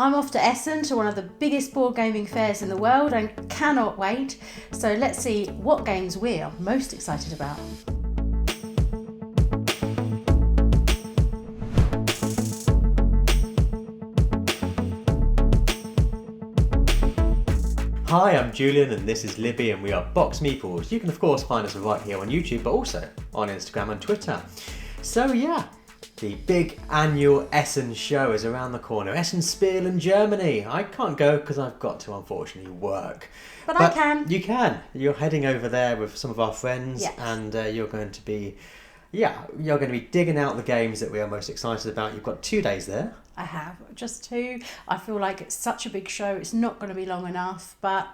I'm off to Essen to one of the biggest board gaming fairs in the world and cannot wait. So let's see what games we're most excited about. Hi, I'm Julian and this is Libby and we are BoxedMeeples. You can of course find us right here on YouTube but also on Instagram and Twitter. So yeah, the big annual Essen show is around the corner. Essen Spiel in Germany. I can't go because I've got to unfortunately work. But I can. You can. You're heading over there with some of our friends. Yes. And you're going to be digging out the games that we are most excited about. You've got 2 days there. I have, just 2. I feel like it's such a big show, it's not going to be long enough, but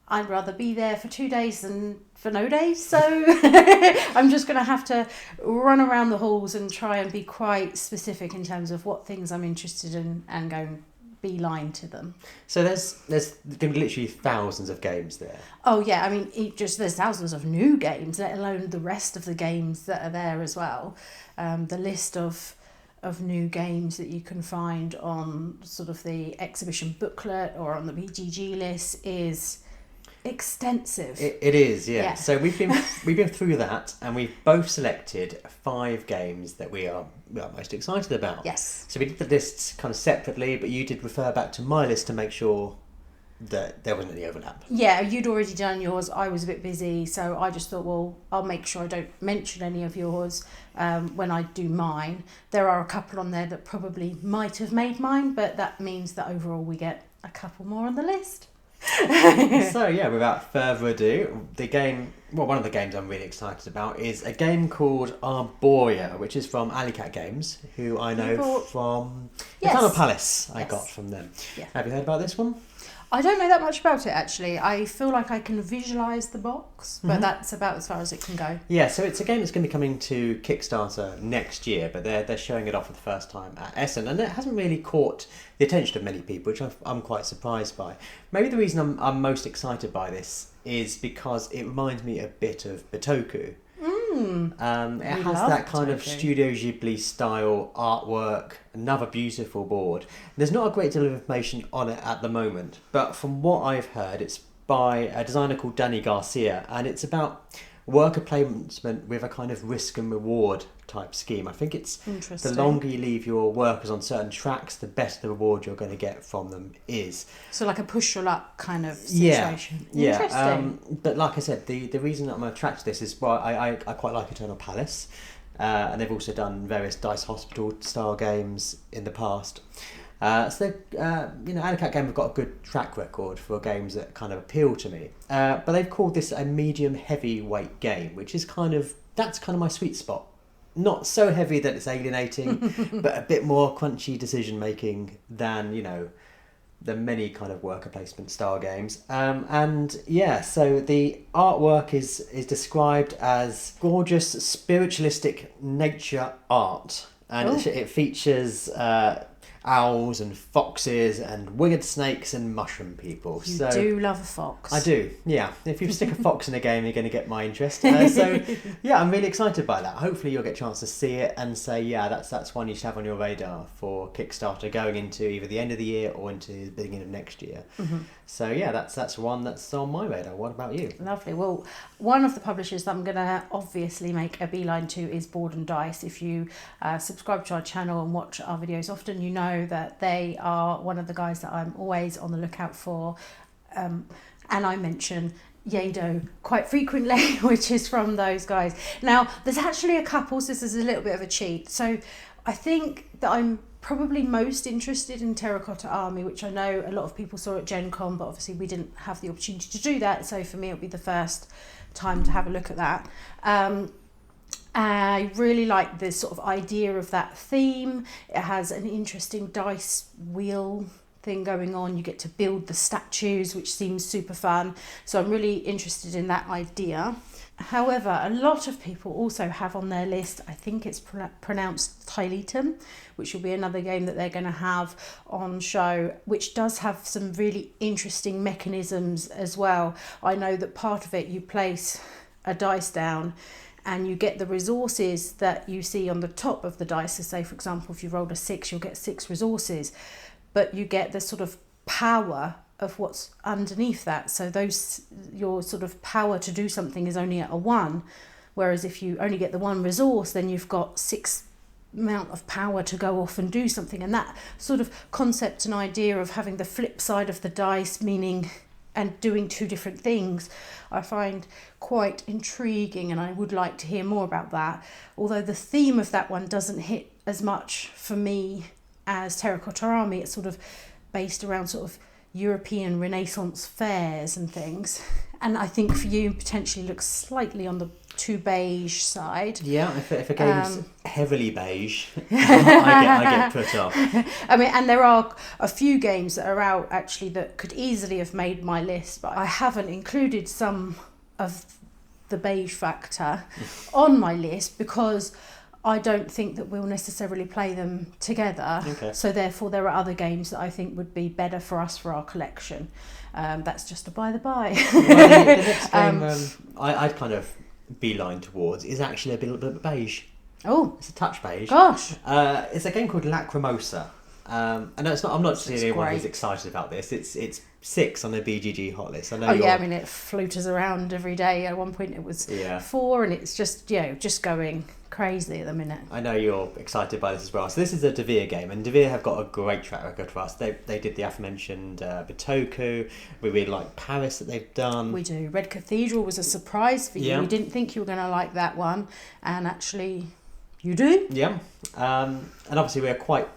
I'd rather be there for 2 days than for no days, so I'm just going to have to run around the halls and try and be quite specific in terms of what things I'm interested in and go beeline to them. So there's going to be literally thousands of games there. Oh yeah, I mean, there's thousands of new games, let alone the rest of the games that are there as well. The list of new games that you can find on sort of the exhibition booklet or on the BGG list is extensive. It is, yeah. So we've been through that and we've both selected 5 games that we are most excited about. Yes. So we did the lists kind of separately, but you did refer back to my list to make sure that there wasn't any overlap. Yeah, you'd already done yours. I was a bit busy, so I just thought, well, I'll make sure I don't mention any of yours when I do mine. There are a couple on there that probably might have made mine, but that means that overall we get a couple more on the list. So yeah, without further ado, one of the games I'm really excited about is a game called Arborea, which is from Alicat Games, who I know from Eternal Palace. I got from them. Yeah. Have you heard about this one? I don't know that much about it actually. I feel like I can visualise the box, but that's about as far as it can go. Yeah, so it's a game that's going to be coming to Kickstarter next year, but they're showing it off for the first time at Essen, and it hasn't really caught the attention of many people, which I'm quite surprised by. Maybe the reason I'm most excited by this is because it reminds me a bit of Bitoku. It has that kind of Studio Ghibli style artwork, another beautiful board. There's not a great deal of information on it at the moment, but from what I've heard, it's by a designer called Danny Garcia, and it's about worker placement with a kind of risk and reward type scheme. I think it's the longer you leave your workers on certain tracks, the better the reward you're going to get from them is. So like a push your luck kind of situation. Yeah. Interesting. But like I said, the reason that I'm attracted to this is I quite like Eternal Palace, and they've also done various Dice Hospital style games in the past. So Alicat Game have got a good track record for games that kind of appeal to me. But they've called this a medium heavyweight game, which is that's kind of my sweet spot. Not so heavy that it's alienating, but a bit more crunchy decision making than the many kind of worker placement style games. So the artwork is described as gorgeous spiritualistic nature art, and it features owls and foxes and winged snakes and mushroom people. You do love a fox. I do, yeah. If you stick a fox in a game, you're going to get my interest. I'm really excited by that. Hopefully you'll get a chance to see it and say, yeah, that's one you should have on your radar for Kickstarter going into either the end of the year or into the beginning of next year. Mm-hmm. So yeah, that's one that's on my radar. What about you? Lovely. Well, one of the publishers that I'm going to obviously make a beeline to is Board and Dice. If you subscribe to our channel and watch our videos often, you know that they are one of the guys that I'm always on the lookout for. And I mention Yado quite frequently, which is from those guys. Now, there's actually a couple, so this is a little bit of a cheat. So I think that I'm probably most interested in Terracotta Army, which I know a lot of people saw at Gen Con, but obviously we didn't have the opportunity to do that. So for me, it'll be the first time to have a look at that. I really like this sort of idea of that theme. It has an interesting dice wheel thing going on. You get to build the statues, which seems super fun. So I'm really interested in that idea. However, a lot of people also have on their list, I think it's pronounced Tiletum, which will be another game that they're going to have on show, which does have some really interesting mechanisms as well. I know that part of it, you place a dice down and you get the resources that you see on the top of the dice. So say, for example, if you rolled a 6, you'll get 6 resources. but you get the sort of power of what's underneath that. So your sort of power to do something is only at a 1, whereas if you only get the 1 resource, then you've got 6 amount of power to go off and do something. And that sort of concept and idea of having the flip side of the dice, meaning and doing 2 different things, I find quite intriguing, and I would like to hear more about that. Although the theme of that one doesn't hit as much for me as Terracotta Army. It's sort of based around sort of European Renaissance fairs and things. And I think for you, potentially looks slightly on the too beige side. Yeah, if a game's heavily beige, I get put off. I mean, and there are a few games that are out actually that could easily have made my list, but I haven't included some of the beige factor on my list because I don't think that we'll necessarily play them together. Okay. So therefore there are other games that I think would be better for us for our collection. That's just a by the by. Well, the next game I'd kind of beeline towards is actually a bit beige. Oh, it's a touch beige. Gosh. It's a game called Lacrimosa. And it's not. I'm not the only one who's great. excited about this. It's 6 on the BGG hot list. I know. Oh yeah, I mean it floaters around every day. At one point it was 4, and it's just just going crazy at the minute. I know you're excited by this as well. So this is a De Vere game, and De Vere have got a great track record for us. They did the aforementioned Bitoku. We really like Paris that they've done. We do. Red Cathedral was a surprise for you. Yeah. We didn't think you were going to like that one, and actually you do. Yeah, and obviously we're quite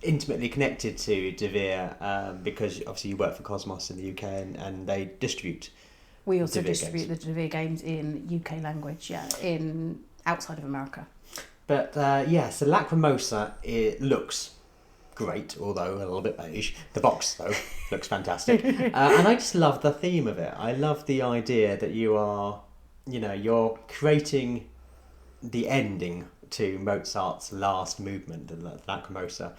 intimately connected to De Vere because obviously you work for Cosmos in the UK and they distribute. We also De Vere distribute games. the De Vere games in UK language, in outside of America. But so Lacrimosa, it looks great, although a little bit beige. The box though looks fantastic, and I just love the theme of it. I love the idea that you're creating the ending to Mozart's last movement, the Lacrimosa,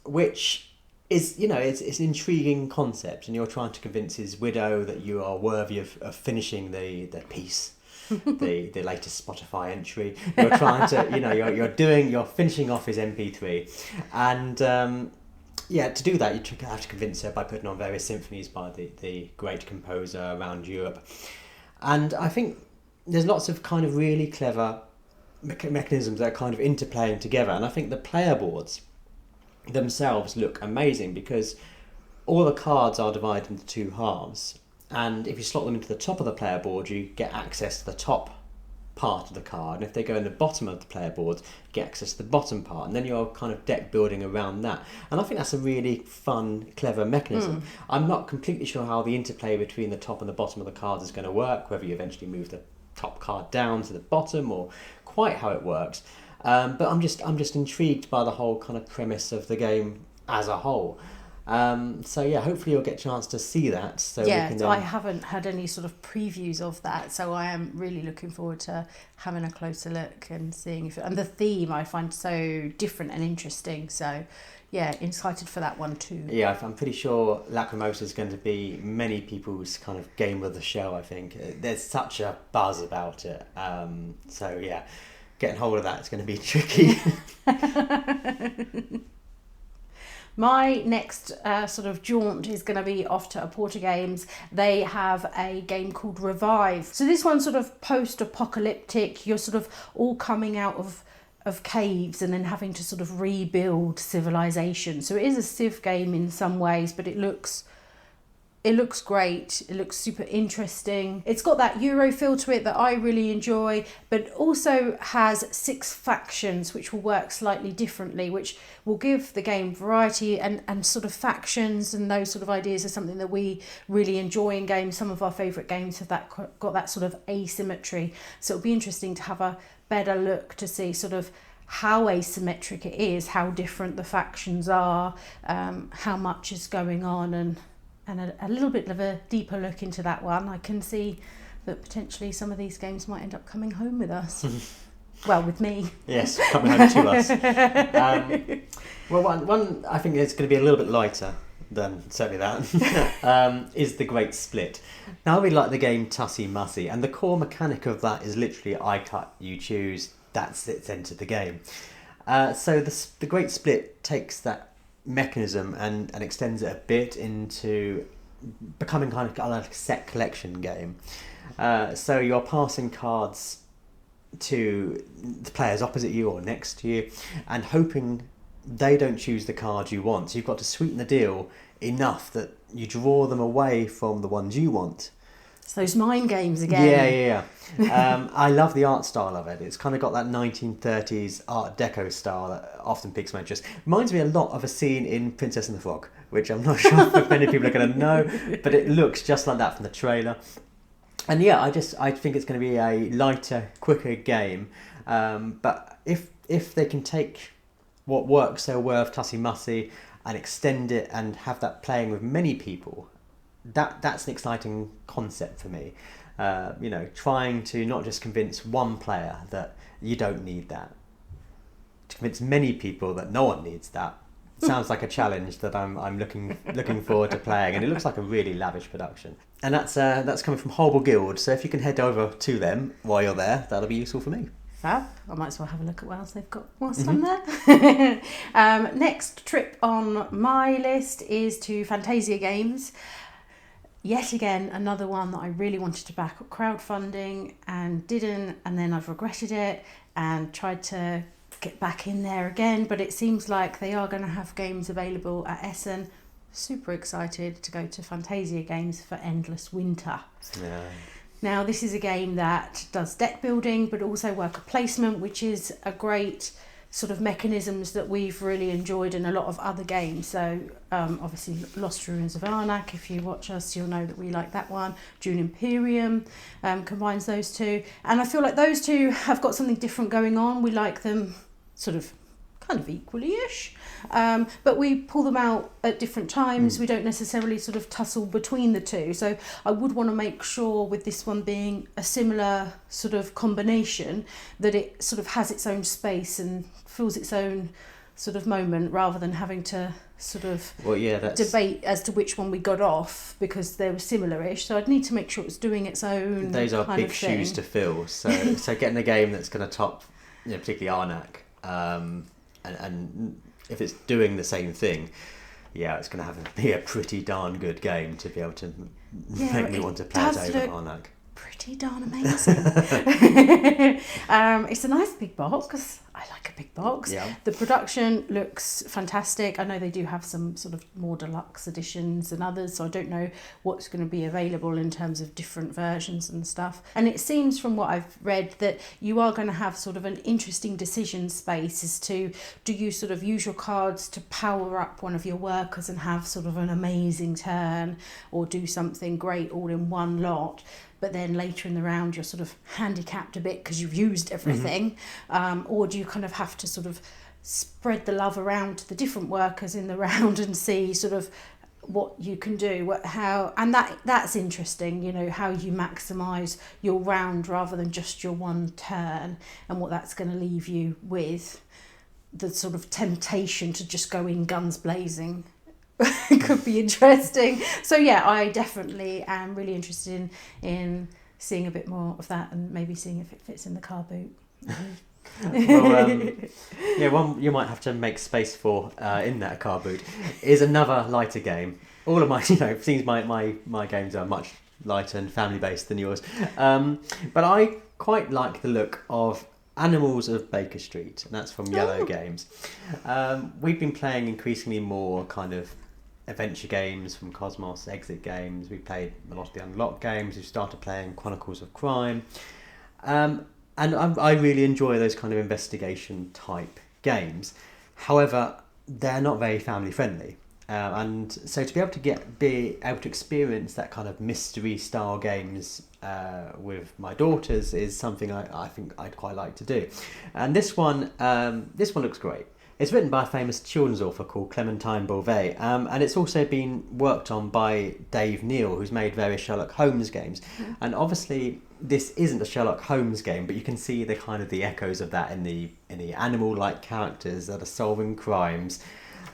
which is, it's an intriguing concept, and you're trying to convince his widow that you are worthy of finishing the piece, the latest Spotify entry. You're trying to, you're finishing off his MP3, and to do that you have to convince her by putting on various symphonies by the great composer around Europe, and I think there's lots of kind of really clever mechanisms that are kind of interplaying together, and I think the player boards themselves look amazing because all the cards are divided into 2 halves, and if you slot them into the top of the player board you get access to the top part of the card, and if they go in the bottom of the player board you get access to the bottom part, and then you're kind of deck building around that, and I think that's a really fun, clever mechanism. I'm not completely sure how the interplay between the top and the bottom of the cards is going to work, whether you eventually move the top card down to the bottom or quite how it works, but I'm just intrigued by the whole kind of premise of the game as a whole. Hopefully you'll get a chance to see that. So I haven't had any sort of previews of that, so I am really looking forward to having a closer look and seeing and the theme I find so different and interesting. So yeah, excited for that one too. Yeah, I'm pretty sure Lacrimosa is going to be many people's kind of game of the show, I think. There's such a buzz about it. Getting hold of that is going to be tricky. My next sort of jaunt is going to be off to Aporta Games. They have a game called Revive. So this one's sort of post-apocalyptic. You're sort of all coming out of caves and then having to sort of rebuild civilization. So it is a civ game in some ways, but it looks great. It looks super interesting. It's got that Euro feel to it that I really enjoy, but also has 6 factions which will work slightly differently, which will give the game variety, and sort of factions and those sort of ideas are something that we really enjoy in games. Some of our favourite games have got that sort of asymmetry. So it'll be interesting to have a better look to see sort of how asymmetric it is, how different the factions are, how much is going on, and a little bit of a deeper look into that one. I can see that potentially some of these games might end up coming home with us. Well, with me. Yes, coming home to us. One I think is going to be a little bit lighter than certainly that, is The Great Split. Now, I really like the game Tussie Mussy, and the core mechanic of that is literally I cut, you choose, it's entered the game. So the Great Split takes that mechanism and extends it a bit into becoming kind of like a set collection game. So you're passing cards to the players opposite you or next to you and hoping they don't choose the card you want. So you've got to sweeten the deal enough that you draw them away from the ones you want. It's those mind games again. Yeah. I love the art style of it. It's kind of got that 1930s Art Deco style that often piques my interest. Reminds me a lot of a scene in Princess and the Frog, which I'm not sure if many people are going to know, but it looks just like that from the trailer. And yeah, I think it's going to be a lighter, quicker game. But if they can take what works so well of Tussie Mussy and extend it and have that playing with many people, that's an exciting concept for me. Trying to not just convince one player that you don't need that, to convince many people that no one needs that. Sounds like a challenge that I'm looking forward to playing, and it looks like a really lavish production. And that's coming from Horrible Guild, so if you can head over to them while you're there, that'll be useful for me. Fab. I might as well have a look at what else they've got whilst I'm there. Next trip on my list is to Fantasia Games. Yet again, another one that I really wanted to back at crowdfunding and didn't, and then I've regretted it and tried to get back in there again, but it seems like they are going to have games available at Essen. Super excited to go to Fantasia Games for Endless Winter. Yeah. Now, this is a game that does deck building, but also worker placement, which is a great sort of mechanisms that we've really enjoyed in a lot of other games. So obviously Lost Ruins of Arnak, if you watch us, you'll know that we like that one. Dune Imperium combines those two. And I feel like those two have got something different going on. We like them sort of kind of equally-ish, but we pull them out at different times. We don't necessarily sort of tussle between the two, so I would want to make sure with this one being a similar sort of combination that it sort of has its own space and feels its own sort of moment, rather than having to sort of debate as to which one we got off because they were similar-ish. So I'd need to make sure it's doing its own. Those are kind big of thing. shoes to fill. So getting a game that's going to top, particularly Arnak. And if it's doing the same thing, it's going to have to be a pretty darn good game to be able to make me want to play it over Arnak. Pretty darn amazing. It's a nice big box. I like a big box. Yeah. The production looks fantastic. I know they do have some sort of more deluxe editions and others, so I don't know what's going to be available in terms of different versions and stuff. And it seems from what I've read that you are going to have sort of an interesting decision space as to, do you sort of use your cards to power up one of your workers and have sort of an amazing turn, or do something great all in one lot, but then later in the round you're sort of handicapped a bit because you've used everything, or do you kind of have to sort of spread the love around to the different workers in the round and see sort of what you can do, and that's interesting, how you maximise your round rather than just your one turn, and what that's going to leave you with, the sort of temptation to just go in guns blazing. Could be interesting. So I definitely am really interested in seeing a bit more of that, and maybe seeing if it fits in the car boot. One you might have to make space for in that car boot is another lighter game. All of my, seems my games are much lighter and family based than yours, but I quite like the look of Animals of Baker Street, and that's from Yellow Games. We've been playing increasingly more kind of adventure games from Cosmos, exit games. We played a lot of the Unlocked games. We started playing Chronicles of Crime, and I really enjoy those kind of investigation type games. However, they're not very family friendly, and so to be able to experience that kind of mystery style games with my daughters is something I think I'd quite like to do. And this one looks great. It's written by a famous children's author called Clementine Beauvais, and it's also been worked on by Dave Neal, who's made various Sherlock Holmes games. And obviously, this isn't a Sherlock Holmes game, but you can see the kind of the echoes of that in the animal-like characters that are solving crimes.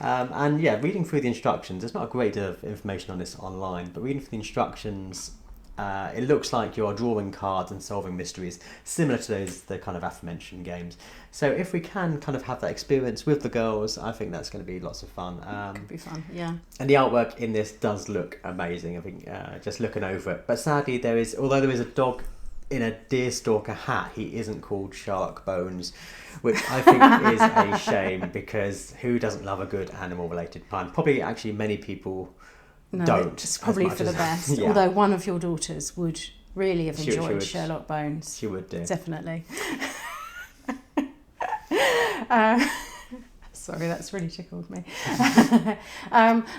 Reading through the instructions, there's not a great deal of information on this online, but reading through the instructions, It looks like you're drawing cards and solving mysteries, similar to the kind of aforementioned games. So if we can kind of have that experience with the girls, I think that's going to be lots of fun. Could be fun, yeah. And the artwork in this does look amazing, I think, just looking over it. But sadly, although there is a dog in a deerstalker hat, he isn't called Shark Bones, which I think is a shame, because who doesn't love a good animal-related pun? Probably, actually, many people don't. It's probably for the best. Yeah. Although one of your daughters would really have enjoyed Sherlock Bones. She would do. Definitely. Sorry, that's really tickled me.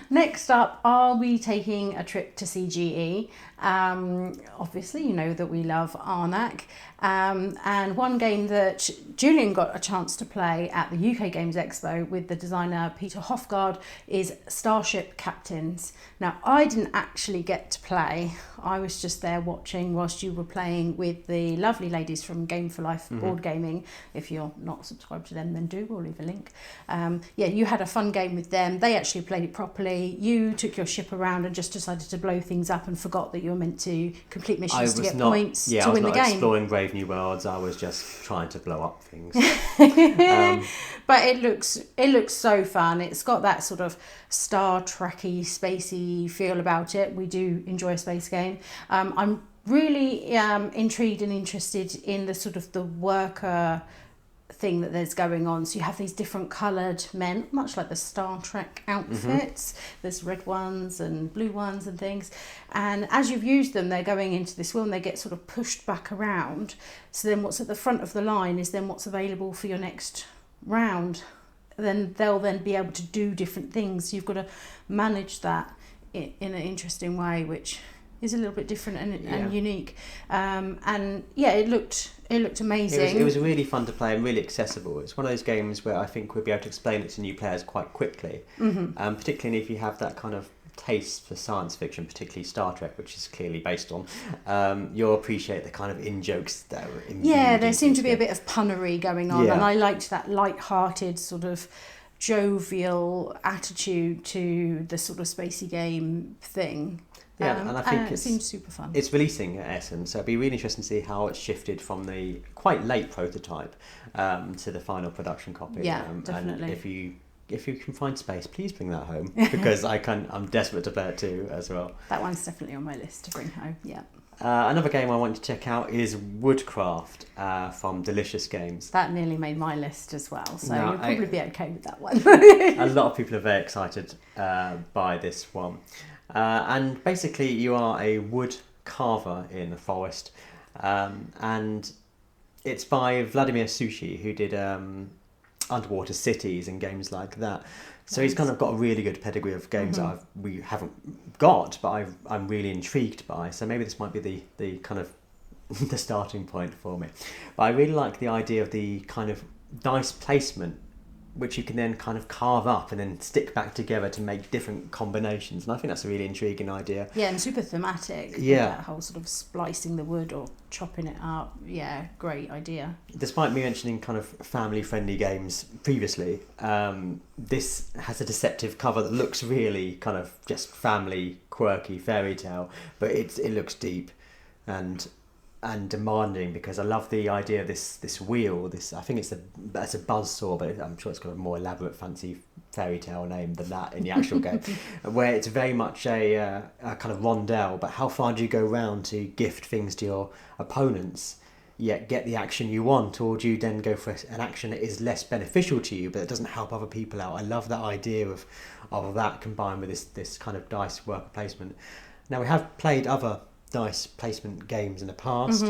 Next up, I'll be taking a trip to CGE. Obviously, you know that we love Arnak. And one game that Julian got a chance to play at the UK Games Expo with the designer Peter Hofgaard is Starship Captains. Now, I didn't actually get to play. I was just there watching whilst you were playing with the lovely ladies from Game for Life Board Gaming. If you're not subscribed to them, then do. We'll leave a link. You had a fun game with them. They actually played it properly. You took your ship around and just decided to blow things up and forgot that you were meant to complete missions to get points to win the game. I was not exploring Brave New Worlds. I was just trying to blow up things. But it looks so fun. It's got that sort of Star Trek-y, spacey feel about it. We do enjoy a space game. I'm really intrigued and interested in the sort of the worker thing that there's going on. So you have these different coloured men, much like the Star Trek outfits. There's red ones and blue ones and things. And as you've used them, they're going into this wheel and they get sort of pushed back around. So then what's at the front of the line is then what's available for your next round. Then they'll then be able to do different things. You've got to manage that in an interesting way, which is a little bit different and unique. It looked amazing. It was really fun to play and really accessible. It's one of those games where I think we'll be able to explain it to new players quite quickly, particularly if you have that kind of taste for science fiction, particularly Star Trek, which is clearly based on. You'll appreciate the kind of in-jokes that are there seemed to be a bit of punnery going on, and I liked that light-hearted sort of jovial attitude to the sort of spacey game thing. Yeah, and I think it seems super fun. It's releasing at Essen, so it'll be really interesting to see how it's shifted from the quite late prototype to the final production copy. Yeah, definitely. And if you can find space, please bring that home, because I'm desperate to play it too as well. That one's definitely on my list to bring home. Yeah. Another game I want to check out is Woodcraft from Delicious Games. That nearly made my list as well, so you'll probably be okay with that one. A lot of people are very excited by this one. And basically you are a wood carver in a forest, and it's by Vladimir Sushi, who did Underwater Cities and games like that. So he's kind of got a really good pedigree of games that we haven't got, but I'm really intrigued by. So maybe this might be the kind of the starting point for me. But I really like the idea of the kind of dice placement, which you can then kind of carve up and then stick back together to make different combinations. And I think that's a really intriguing idea. Yeah, and super thematic. Yeah. That whole sort of splicing the wood or chopping it up. Yeah, great idea. Despite me mentioning kind of family-friendly games previously, this has a deceptive cover that looks really kind of just family, quirky fairy tale, but it looks deep and demanding, because I love the idea of this wheel. I think it's a buzzsaw, but I'm sure it's got a more elaborate, fancy fairy tale name than that in the actual game, where it's very much a kind of rondel. But how far do you go round to gift things to your opponents, yet get the action you want, or do you then go for an action that is less beneficial to you, but it doesn't help other people out? I love that idea of that combined with this kind of dice worker placement. Now, we have played other dice placement games in the past.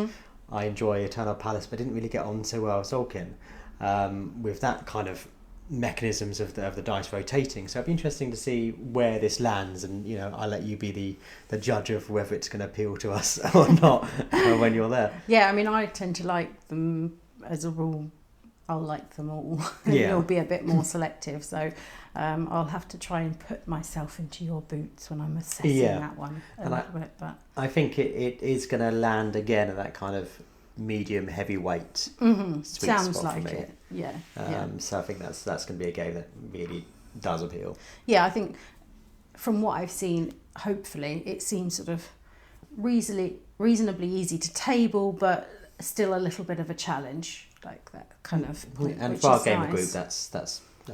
I enjoy Eternal Palace, but didn't really get on so well as Solkin with that kind of mechanisms of the dice rotating. So it'd be interesting to see where this lands, and I'll let you be the judge of whether it's going to appeal to us or not when you're there. Yeah, I mean, I tend to like them as a rule. I'll like them all. You'll be a bit more selective, so I'll have to try and put myself into your boots when I'm assessing that one a little bit. But I think it is going to land again at that kind of medium heavyweight sweet Sounds spot like for me. it. Yeah. So I think that's going to be a game that really does appeal. Yeah, I think from what I've seen, hopefully it seems sort of reasonably easy to table, but still a little bit of a challenge, like that kind of. And for our gamer group, that's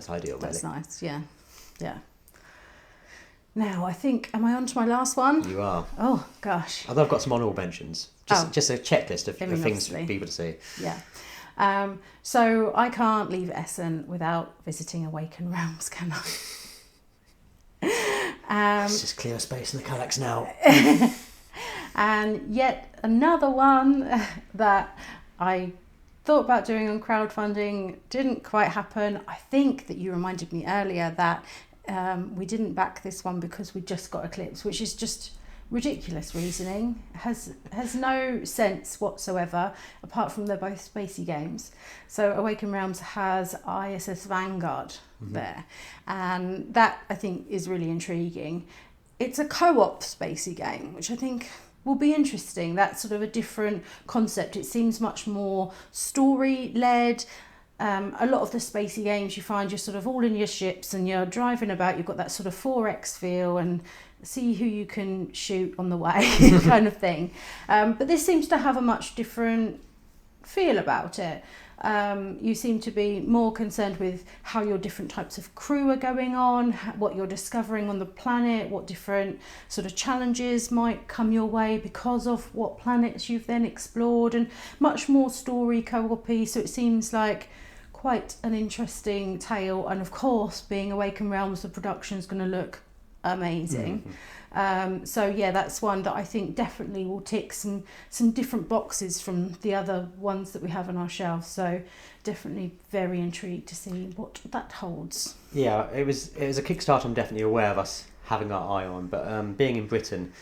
ideal. Really. That's nice. Yeah. Now I think, am I on to my last one? You are. Oh gosh. Although I've got some honourable mentions. Just a checklist of things for people to see. Yeah. So I can't leave Essen without visiting Awaken Realms, can I? Let's just clear a space in the Kallax now. And yet another one that I thought about doing on crowdfunding, didn't quite happen. I think that you reminded me earlier that we didn't back this one because we just got Eclipse, which is just ridiculous reasoning. Has no sense whatsoever, apart from they're both spacey games. So Awaken Realms has ISS Vanguard there, and that I think is really intriguing. It's a co-op spacey game, which I think will be interesting. That's sort of a different concept. It seems much more story-led. A lot of the spacey games you find you're sort of all in your ships and you're driving about, you've got that sort of 4X feel and see who you can shoot on the way kind of thing. But this seems to have a much different feel about it. You seem to be more concerned with how your different types of crew are going on, what you're discovering on the planet, what different sort of challenges might come your way because of what planets you've then explored, and much more story co-op-y. So it seems like quite an interesting tale. And of course, being Awaken Realms, the production's going to look amazing. So yeah, that's one that I think definitely will tick some different boxes from the other ones that we have on our shelves. So definitely very intrigued to see what that holds. Yeah, it was a Kickstarter I'm definitely aware of us having our eye on, but being in Britain,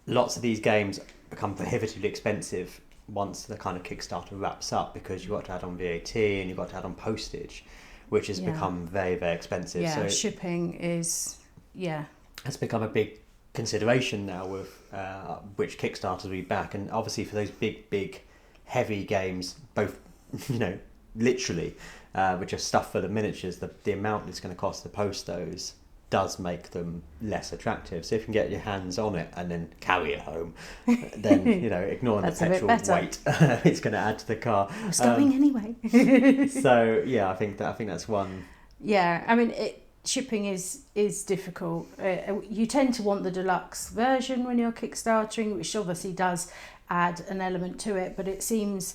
lots of these games become prohibitively expensive once the kind of Kickstarter wraps up, because you've got to add on VAT and you've got to add on postage, which has become very, very expensive. Yeah, so shipping is, it's become a big consideration now with which Kickstarters we back. And obviously for those big, heavy games, both, literally, which are stuff full of miniatures, the amount it's going to cost to post those does make them less attractive. So if you can get your hands on it and then carry it home, then ignoring the petrol weight, it's going to add to the car. It's going anyway. So yeah, I think that's one. Yeah, I mean, shipping is difficult. You tend to want the deluxe version when you're kickstartering, which obviously does add an element to it, but it seems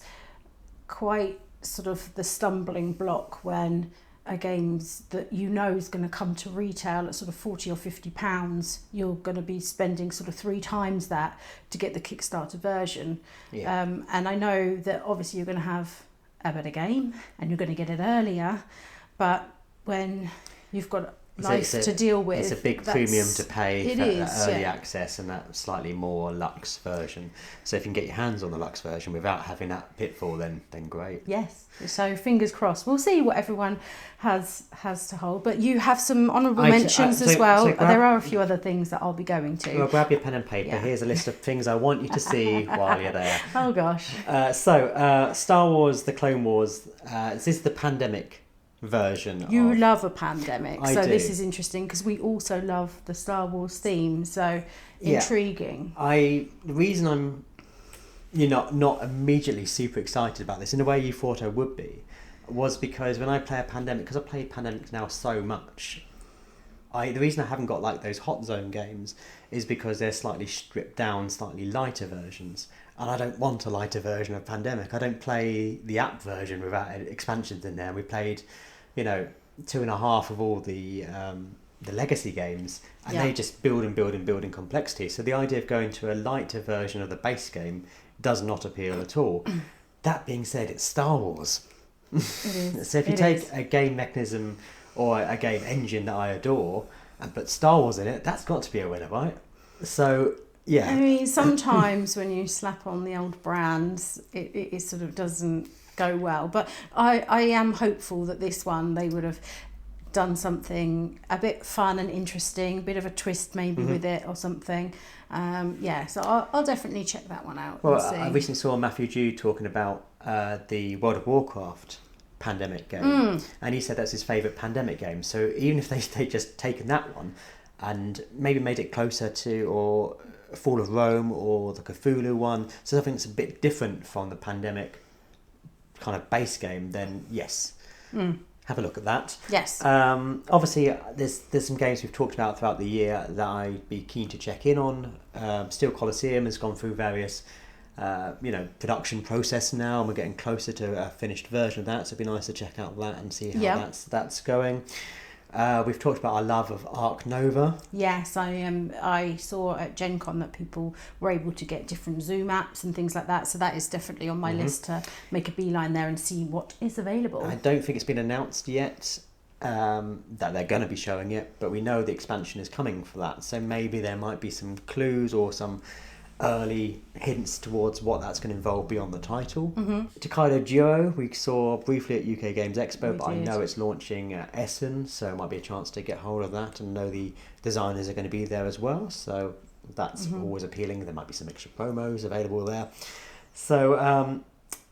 quite sort of the stumbling block when a game's that is going to come to retail at sort of £40 or £50, you're going to be spending sort of 3 times that to get the Kickstarter version. And I know that obviously you're going to have a better game and you're going to get it earlier, but when you've got life to deal with, it's a big premium to pay for early yeah. access and that slightly more luxe version. So if you can get your hands on the luxe version without having that pitfall, then great. Yes, so fingers crossed. We'll see what everyone has to hold, but you have some honourable mentions as well. There are a few other things that I'll be going to. Well, grab your pen and paper. Here's a list of things I want you to see while you're there. Oh gosh. So Star Wars The Clone Wars, this is the pandemic version. You love a pandemic, I so do. This is interesting because we also love the Star Wars theme, so intriguing. The reason I'm not immediately super excited about this in the way you thought I would be was because when I play a pandemic, because I play pandemics now so much, the reason I haven't got like those hot zone games is because they're slightly stripped down, slightly lighter versions, and I don't want a lighter version of Pandemic. I don't play the app version without expansions in there. We played 2.5 of all the legacy games, and they just build in complexity. So the idea of going to a lighter version of the base game does not appeal at all. That being said, it's Star Wars. It is. So if you take a game mechanism or a game engine that I adore and put Star Wars in it, that's got to be a winner, right? So yeah. I mean, sometimes when you slap on the old brands, it sort of doesn't go well. But I am hopeful that this one, they would have done something a bit fun and interesting, a bit of a twist maybe with it or something. So I'll definitely check that one out. Well, and see. I recently saw Matthew Dew talking about the World of Warcraft pandemic game, and he said that's his favourite pandemic game. So even if they just taken that one and maybe made it closer to or Fall of Rome or the Cthulhu one, so something that's a bit different from the Pandemic kind of base game, then yes, have a look at that. Yes. Obviously, there's some games we've talked about throughout the year that I'd be keen to check in on. Still, Colosseum has gone through various production process now, and we're getting closer to a finished version of that, so it'd be nice to check out that and see how that's going. We've talked about our love of Arc Nova. Yes, I saw at Gen Con that people were able to get different Zoom apps and things like that, so that is definitely on my list to make a beeline there and see what is available. I don't think it's been announced yet that they're going to be showing it, but we know the expansion is coming for that, so maybe there might be some clues or some early hints towards what that's going to involve beyond the title. Tokaido Duo we saw briefly at UK Games Expo, but I know it's launching at Essen, so it might be a chance to get hold of that, and know the designers are going to be there as well, so that's always appealing. There might be some extra promos available there. So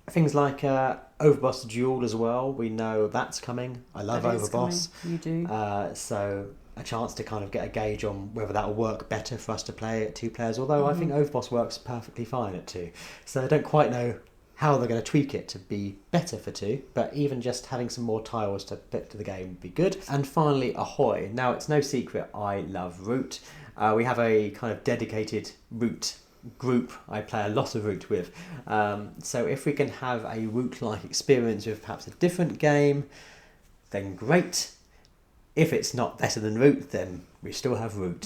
things like Overboss Duel as well, we know that's coming. I love Overboss. You do. So a chance to kind of get a gauge on whether that will work better for us to play at 2 players, although I think Overboss works perfectly fine at 2, so I don't quite know how they're going to tweak it to be better for 2, but even just having some more tiles to fit to the game would be good. And finally, Ahoy. Now, it's no secret I love Root. We have a kind of dedicated Root group I play a lot of Root with, so if we can have a Root-like experience with perhaps a different game, then great. If it's not better than Root, then we still have Root.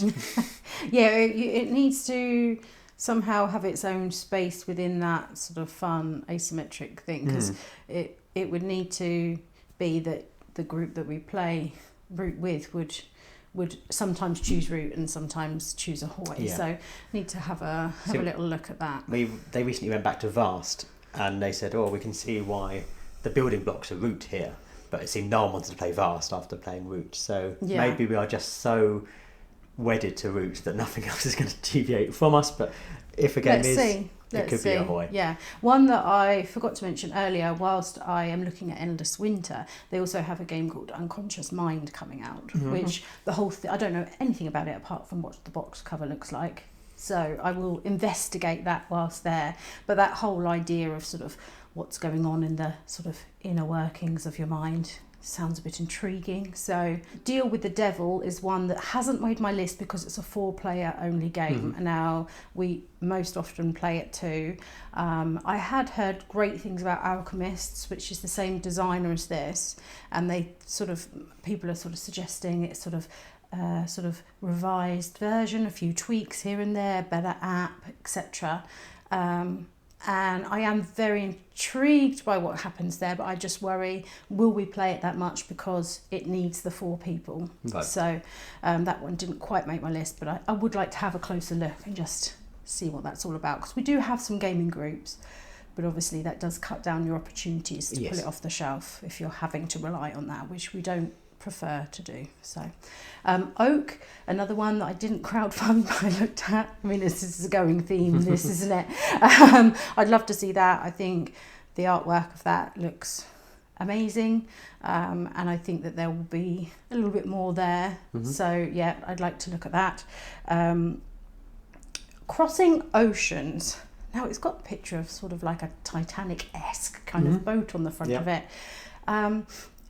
Yeah, it needs to somehow have its own space within that sort of fun asymmetric thing, because it would need to be that the group that we play Root with would sometimes choose Root and sometimes choose Ahoy. Yeah. So need to have a little look at that. They recently went back to Vast and they said, we can see why the building blocks are Root here. But it seemed no one wanted to play Vast after playing Root. So maybe we are just so wedded to Root that nothing else is going to deviate from us. But if a game it could be Ahoy. Yeah. One that I forgot to mention earlier, whilst I am looking at Endless Winter, they also have a game called Unconscious Mind coming out, which the whole I don't know anything about it apart from what the box cover looks like. So I will investigate that whilst there. But that whole idea of sort of what's going on in the sort of inner workings of your mind sounds a bit intriguing. So Deal with the Devil is one that hasn't made my list because it's a 4-player only game. Now we most often play it 2. I had heard great things about Alchemists, which is the same designer as this, and people are sort of suggesting it's sort of revised version, a few tweaks here and there, better app, etc. And I am very intrigued by what happens there, but I just worry, will we play it that much because it needs the 4 people? Right. So that one didn't quite make my list, but I would like to have a closer look and just see what that's all about, because we do have some gaming groups, but obviously that does cut down your opportunities to pull it off the shelf if you're having to rely on that, which we don't prefer to do. So Oak, another one that I didn't crowdfund, but I looked at. I mean, this is a going theme, this, isn't it? I'd love to see that. I think the artwork of that looks amazing, and I think that there will be a little bit more there. So yeah, I'd like to look at that. Crossing Oceans. Now it's got a picture of sort of like a Titanic-esque kind of boat on the front of it.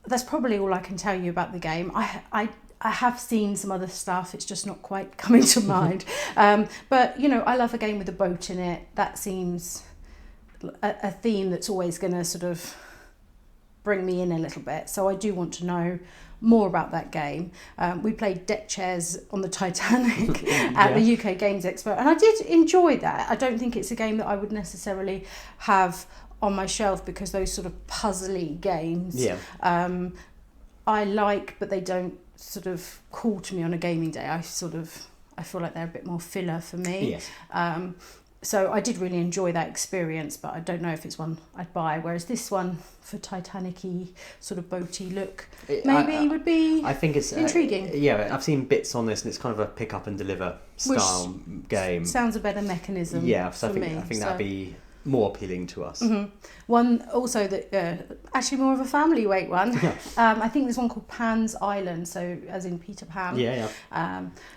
That's probably all I can tell you about the game. I have seen some other stuff, it's just not quite coming to mind. But, I love a game with a boat in it. That seems a theme that's always going to sort of bring me in a little bit. So I do want to know more about that game. We played deck chairs on the Titanic at the UK Games Expo, and I did enjoy that. I don't think it's a game that I would necessarily have on my shelf, because those sort of puzzly games I like, but they don't sort of call to me on a gaming day. I feel like they're a bit more filler for me. So I did really enjoy that experience, but I don't know if it's one I'd buy. Whereas this one, for Titanic-y sort of boaty look, maybe would be I think it's intriguing. I've seen bits on this, and it's kind of a pick up and deliver style game. Sounds a better mechanism. So I think that'd be more appealing to us. One also that actually more of a family weight one. I think there's one called Pan's Island, so as in Peter Pan.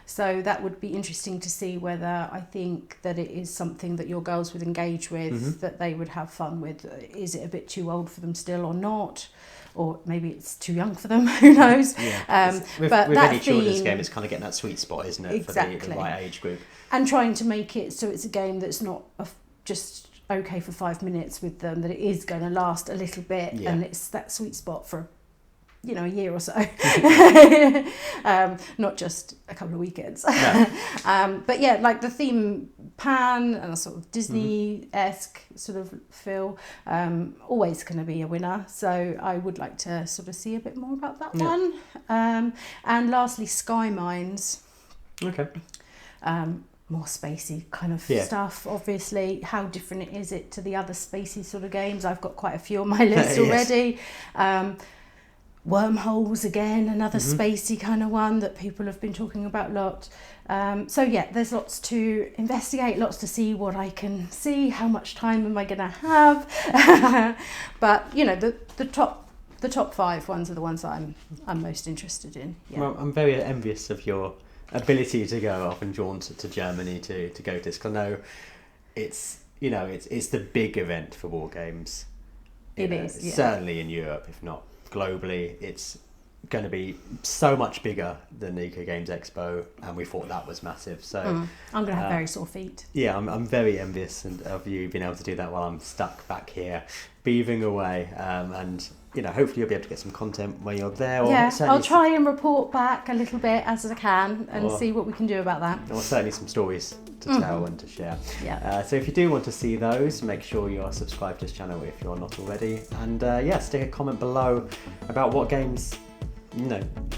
So that would be interesting to see whether I think that it is something that your girls would engage with, that they would have fun with. Is it a bit too old for them still or not? Or maybe it's too young for them, who knows? With any children's game, it's kind of getting that sweet spot, isn't it? Exactly. For the right age group. And trying to make it so it's a game that's not just okay for 5 minutes with them, that it is going to last a little bit, and it's that sweet spot for a year or so. Not just a couple of weekends. But yeah, like the theme Pan and a sort of Disney-esque sort of feel, always going to be a winner. So I would like to sort of see a bit more about that one. And lastly, Sky Mines. Okay. More spacey kind of stuff, obviously. How different is it to the other spacey sort of games? I've got quite a few on my list already. Wormholes again, another spacey kind of one that people have been talking about a lot. So yeah, there's lots to investigate, lots to see what I can see, how much time am I going to have. But the top 5 ones are the ones that I'm most interested in. Well, I'm very envious of your ability to go off and jaunt to Germany to go to this, because I know it's the big event for war games. It is certainly in Europe, if not globally. It's going to be so much bigger than the UK Games Expo, and we thought that was massive. So I'm going to have very sore feet. Yeah, I'm very envious of you being able to do that while I'm stuck back here, beaving away, and hopefully you'll be able to get some content when you're there. I'll try and report back a little bit as I can and see what we can do about that. Or certainly some stories to tell and to share. So if you do want to see those, make sure you are subscribed to this channel if you're not already, and stick a comment below about what games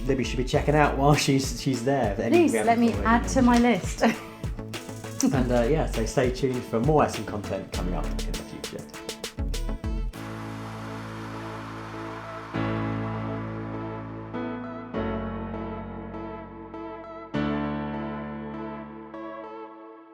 Libby should be checking out while she's there. Please let me add to my list. And so stay tuned for more Essen content coming up in the